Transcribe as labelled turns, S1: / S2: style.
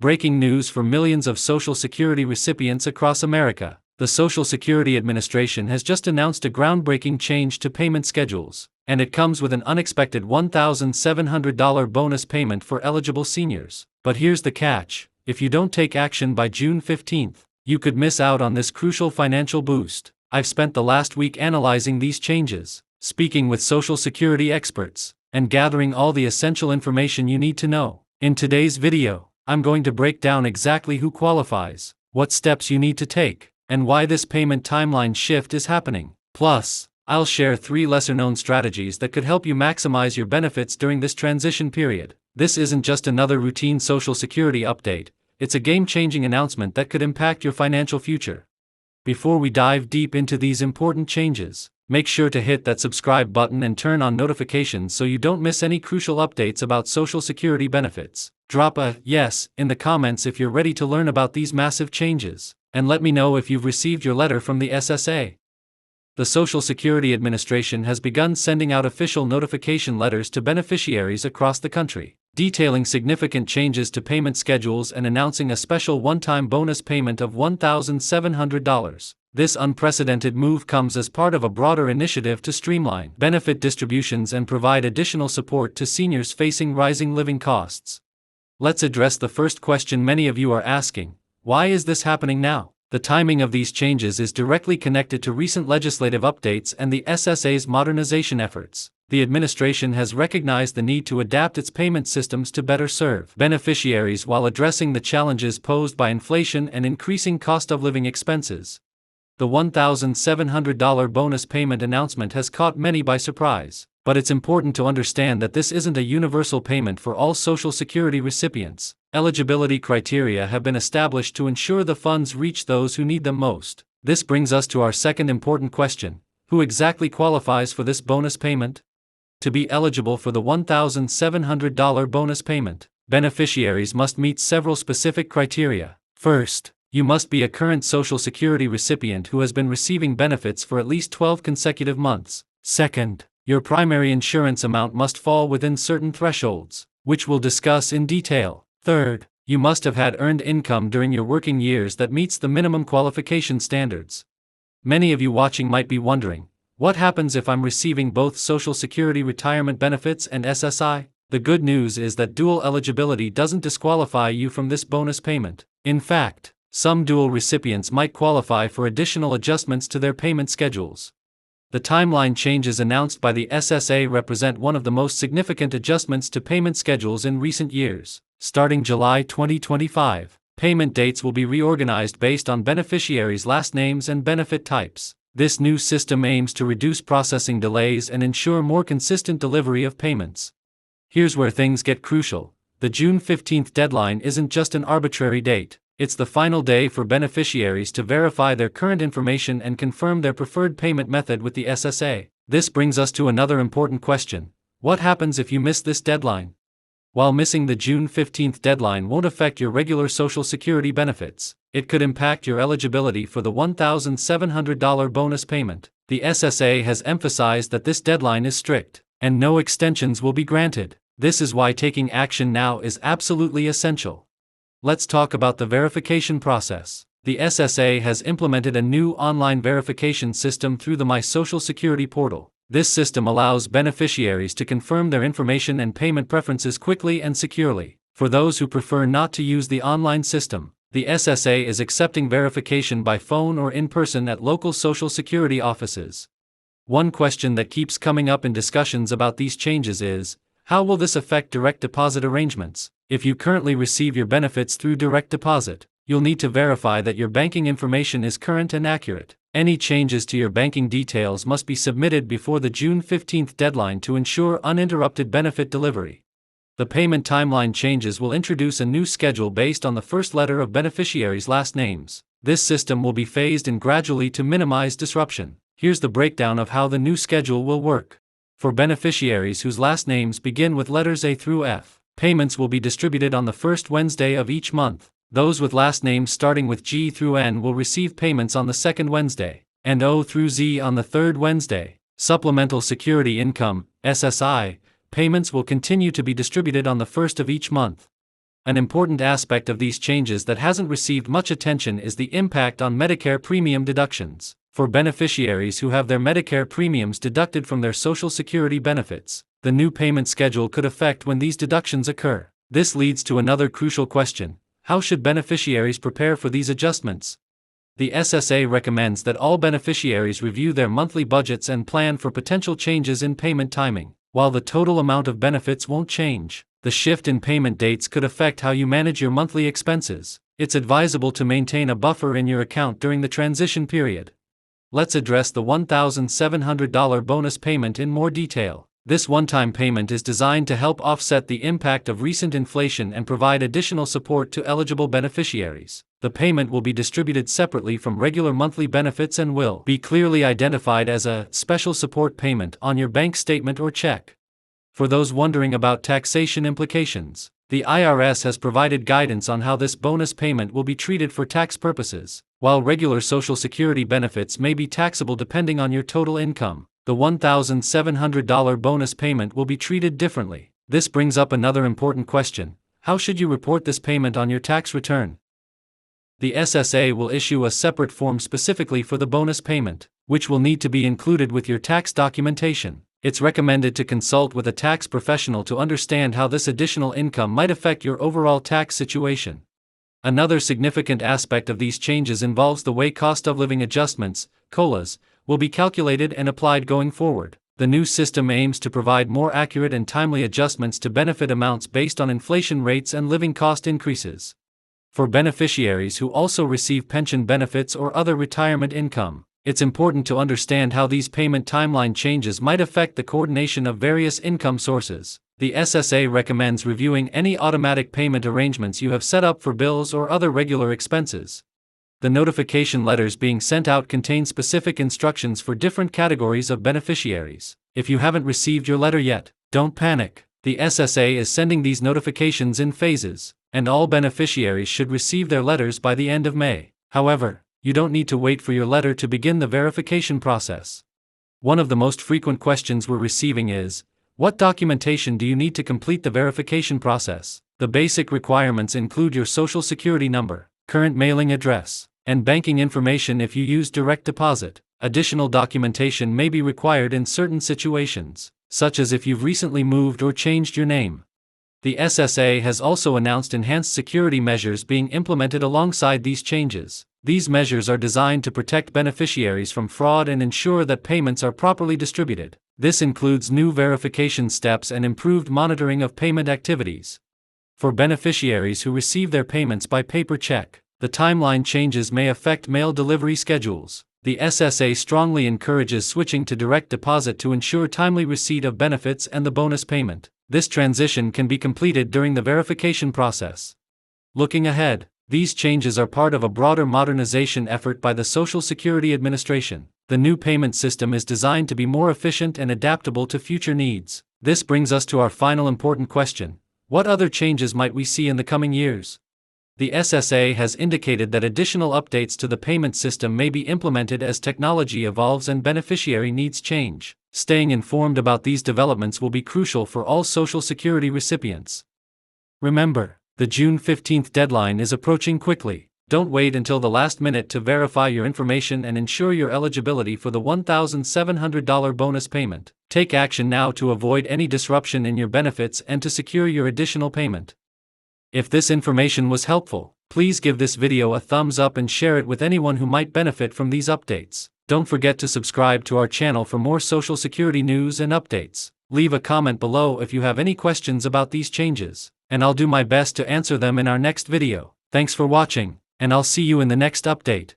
S1: Breaking news for millions of Social Security recipients across America. The Social Security Administration has just announced a groundbreaking change to payment schedules, and it comes with an unexpected $1,700 bonus payment for eligible seniors. But here's the catch: if you don't take action by June 15th, you could miss out on this crucial financial boost. I've spent the last week analyzing these changes, speaking with Social Security experts, and gathering all the essential information you need to know. In today's video, I'm going to break down exactly who qualifies, what steps you need to take, and why this payment timeline shift is happening. Plus, I'll share 3 lesser-known strategies that could help you maximize your benefits during this transition period. This isn't just another routine Social Security update, it's a game-changing announcement that could impact your financial future. Before we dive deep into these important changes, make sure to hit that subscribe button and turn on notifications so you don't miss any crucial updates about Social Security benefits. Drop a yes in the comments if you're ready to learn about these massive changes, and let me know if you've received your letter from the SSA. The Social Security Administration has begun sending out official notification letters to beneficiaries across the country, detailing significant changes to payment schedules and announcing a special one-time bonus payment of $1,700. This unprecedented move comes as part of a broader initiative to streamline benefit distributions and provide additional support to seniors facing rising living costs. Let's address the first question many of you are asking: why is this happening now? The timing of these changes is directly connected to recent legislative updates and the SSA's modernization efforts. The administration has recognized the need to adapt its payment systems to better serve beneficiaries while addressing the challenges posed by inflation and increasing cost of living expenses. The $1,700 bonus payment announcement has caught many by surprise, but it's important to understand that this isn't a universal payment for all Social Security recipients. Eligibility criteria have been established to ensure the funds reach those who need them most. This brings us to our second important question: who exactly qualifies for this bonus payment? To be eligible for the $1,700 bonus payment, beneficiaries must meet several specific criteria. First, you must be a current Social Security recipient who has been receiving benefits for at least 12 consecutive months. Second, your primary insurance amount must fall within certain thresholds, which we'll discuss in detail. Third, you must have had earned income during your working years that meets the minimum qualification standards. Many of you watching might be wondering, what happens if I'm receiving both Social Security retirement benefits and SSI? The good news is that dual eligibility doesn't disqualify you from this bonus payment. In fact, some dual recipients might qualify for additional adjustments to their payment schedules. The timeline changes announced by the SSA represent one of the most significant adjustments to payment schedules in recent years. Starting July 2025, payment dates will be reorganized based on beneficiaries' last names and benefit types. This new system aims to reduce processing delays and ensure more consistent delivery of payments. Here's where things get crucial: the June 15th deadline isn't just an arbitrary date. It's the final day for beneficiaries to verify their current information and confirm their preferred payment method with the SSA. This brings us to another important question: what happens if you miss this deadline? While missing the June 15th deadline won't affect your regular Social Security benefits, it could impact your eligibility for the $1,700 bonus payment. The SSA has emphasized that this deadline is strict, and no extensions will be granted. This is why taking action now is absolutely essential. Let's talk about the verification process. The SSA has implemented a new online verification system through the My Social Security portal. This system allows beneficiaries to confirm their information and payment preferences quickly and securely. For those who prefer not to use the online system, the SSA is accepting verification by phone or in person at local Social Security offices. One question that keeps coming up in discussions about these changes is, how will this affect direct deposit arrangements? If you currently receive your benefits through direct deposit, you'll need to verify that your banking information is current and accurate. Any changes to your banking details must be submitted before the June 15th deadline to ensure uninterrupted benefit delivery. The payment timeline changes will introduce a new schedule based on the first letter of beneficiaries' last names. This system will be phased in gradually to minimize disruption. Here's the breakdown of how the new schedule will work. For beneficiaries whose last names begin with letters A through F, payments will be distributed on the first Wednesday of each month. Those with last names starting with G through N will receive payments on the second Wednesday, and O through Z on the third Wednesday. Supplemental Security Income, SSI, payments will continue to be distributed on the first of each month. An important aspect of these changes that hasn't received much attention is the impact on Medicare premium deductions. For beneficiaries who have their Medicare premiums deducted from their Social Security benefits, the new payment schedule could affect when these deductions occur. This leads to another crucial question: how should beneficiaries prepare for these adjustments? The SSA recommends that all beneficiaries review their monthly budgets and plan for potential changes in payment timing. While the total amount of benefits won't change, the shift in payment dates could affect how you manage your monthly expenses. It's advisable to maintain a buffer in your account during the transition period. Let's address the $1,700 bonus payment in more detail. This one-time payment is designed to help offset the impact of recent inflation and provide additional support to eligible beneficiaries. The payment will be distributed separately from regular monthly benefits and will be clearly identified as a special support payment on your bank statement or check. For those wondering about taxation implications, the IRS has provided guidance on how this bonus payment will be treated for tax purposes. While regular Social Security benefits may be taxable depending on your total income, the $1,700 bonus payment will be treated differently. This brings up another important question: how should you report this payment on your tax return? The SSA will issue a separate form specifically for the bonus payment, which will need to be included with your tax documentation. It's recommended to consult with a tax professional to understand how this additional income might affect your overall tax situation. Another significant aspect of these changes involves the way cost of living adjustments, COLAs, will be calculated and applied going forward. The new system aims to provide more accurate and timely adjustments to benefit amounts based on inflation rates and living cost increases. For beneficiaries who also receive pension benefits or other retirement income, it's important to understand how these payment timeline changes might affect the coordination of various income sources. The SSA recommends reviewing any automatic payment arrangements you have set up for bills or other regular expenses. The notification letters being sent out contain specific instructions for different categories of beneficiaries. If you haven't received your letter yet, don't panic. The SSA is sending these notifications in phases, and all beneficiaries should receive their letters by the end of May. However, you don't need to wait for your letter to begin the verification process. One of the most frequent questions we're receiving is, what documentation do you need to complete the verification process? The basic requirements include your Social Security number, current mailing address, and banking information if you use direct deposit. Additional documentation may be required in certain situations, such as if you've recently moved or changed your name. The SSA has also announced enhanced security measures being implemented alongside these changes. These measures are designed to protect beneficiaries from fraud and ensure that payments are properly distributed. This includes new verification steps and improved monitoring of payment activities. For beneficiaries who receive their payments by paper check, the timeline changes may affect mail delivery schedules. The SSA strongly encourages switching to direct deposit to ensure timely receipt of benefits and the bonus payment. This transition can be completed during the verification process. Looking ahead, these changes are part of a broader modernization effort by the Social Security Administration. The new payment system is designed to be more efficient and adaptable to future needs. This brings us to our final important question: what other changes might we see in the coming years? The SSA has indicated that additional updates to the payment system may be implemented as technology evolves and beneficiary needs change. Staying informed about these developments will be crucial for all Social Security recipients. Remember, the June 15th deadline is approaching quickly. Don't wait until the last minute to verify your information and ensure your eligibility for the $1,700 bonus payment. Take action now to avoid any disruption in your benefits and to secure your additional payment. If this information was helpful, please give this video a thumbs up and share it with anyone who might benefit from these updates. Don't forget to subscribe to our channel for more Social Security news and updates. Leave a comment below if you have any questions about these changes, and I'll do my best to answer them in our next video. Thanks for watching, and I'll see you in the next update.